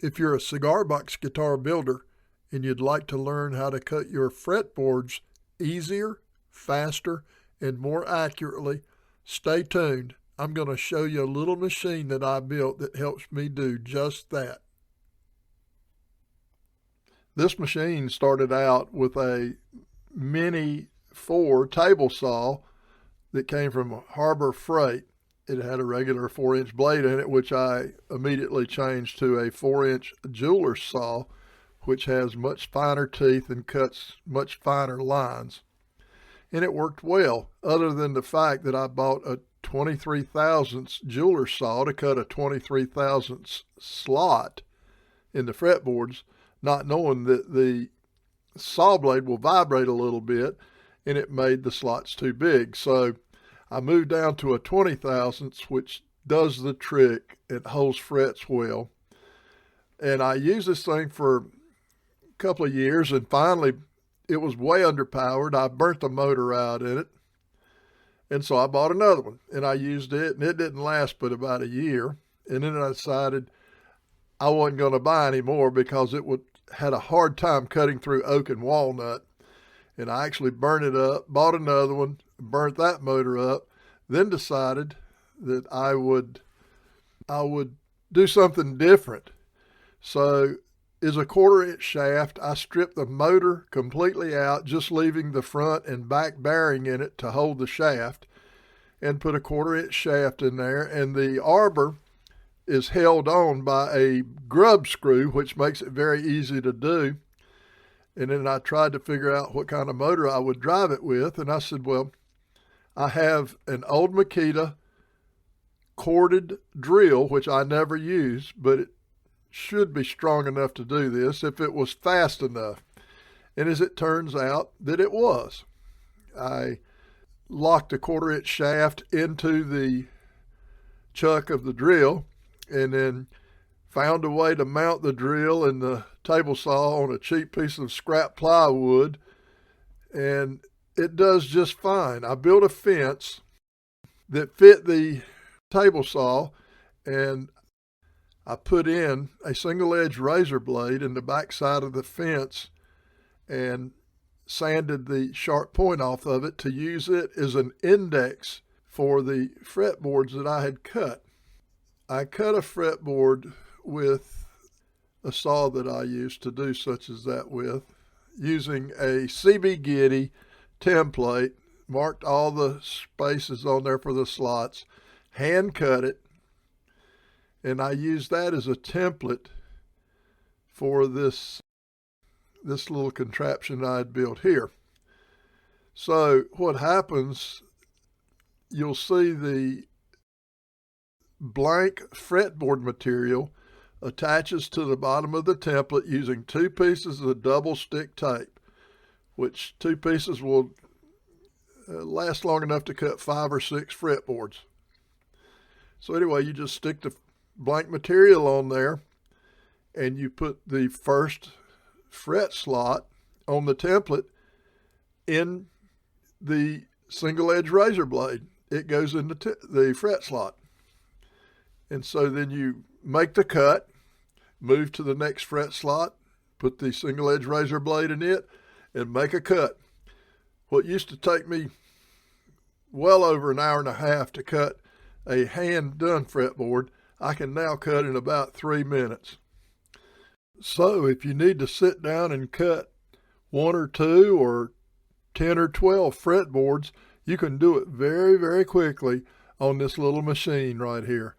If you're a cigar box guitar builder and you'd like to learn how to cut your fretboards easier, faster, and more accurately, stay tuned. I'm going to show you a little machine that I built that helps me do just that. This machine started out with a Mini 4 table saw that came from Harbor Freight. It had a regular 4-inch blade in it, which I immediately changed to a 4-inch jeweler's saw, which has much finer teeth and cuts much finer lines. And it worked well, other than the fact that I bought a 23 thousandths jeweler's saw to cut a 23 thousandths slot in the fretboards, not knowing that the saw blade will vibrate a little bit, and it made the slots too big. So I moved down to a 20 thousandths, which does the trick. It holds frets well. And I used this thing for a couple of years, and finally it was way underpowered. I burnt the motor out in it. And so I bought another one, and I used it, and it didn't last but about a year. And then I decided I wasn't going to buy any more because it had a hard time cutting through oak and walnut. And I actually burned it up, bought another one, burnt that motor up, then decided that I would do something different. So is a 1/4-inch shaft. I stripped the motor completely out, just leaving the front and back bearing in it to hold the shaft, and put a 1/4-inch shaft in there. And the arbor is held on by a grub screw, which makes it very easy to do. And then I tried to figure out what kind of motor I would drive it with. And I said, well, I have an old Makita corded drill, which I never use, but it should be strong enough to do this if it was fast enough. And as it turns out that it was. I locked a 1/4-inch shaft into the chuck of the drill, and then found a way to mount the drill and the table saw on a cheap piece of scrap plywood, and it does just fine. I built a fence that fit the table saw, and I put in a single-edge razor blade in the back side of the fence and sanded the sharp point off of it to use it as an index for the fretboards that I had cut. I cut a fretboard with a saw that I used to do such as that with, using a CB Giddy template, marked all the spaces on there for the slots, hand cut it, and I used that as a template for this little contraption I had built here. So what happens, you'll see the blank fretboard material attaches to the bottom of the template using 2 pieces of double stick tape, which 2 pieces will last long enough to cut 5 or 6 fretboards. So anyway, you just stick the blank material on there, and you put the first fret slot on the template in the single edge razor blade. It goes in the fret slot. And so then you make the cut, move to the next fret slot, put the single edge razor blade in it, and make a cut. What used to take me well over an hour and a half to cut a hand done fretboard, I can now cut in about 3 minutes. So if you need to sit down and cut 1 or 2 or 10 or 12 fretboards, you can do it very, very quickly on this little machine right here.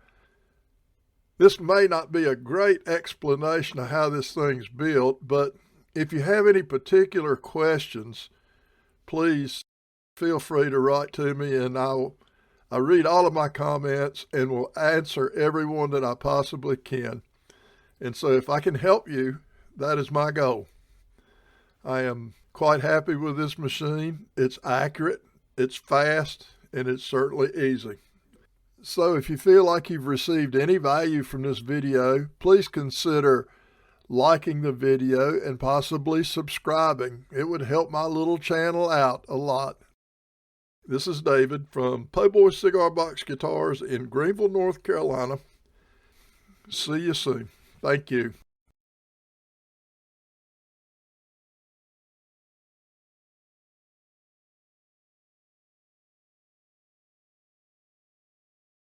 This may not be a great explanation of how this thing's built, but if you have any particular questions, please feel free to write to me, and I read all of my comments and will answer every one that I possibly can. And so if I can help you, that is my goal. I am quite happy with this machine. It's accurate, it's fast, and it's certainly easy. So if you feel like you've received any value from this video, please consider liking the video and possibly subscribing. It would help my little channel out a lot. This is David from Playboy Cigar Box Guitars in Greenville, North Carolina. See you soon. Thank you.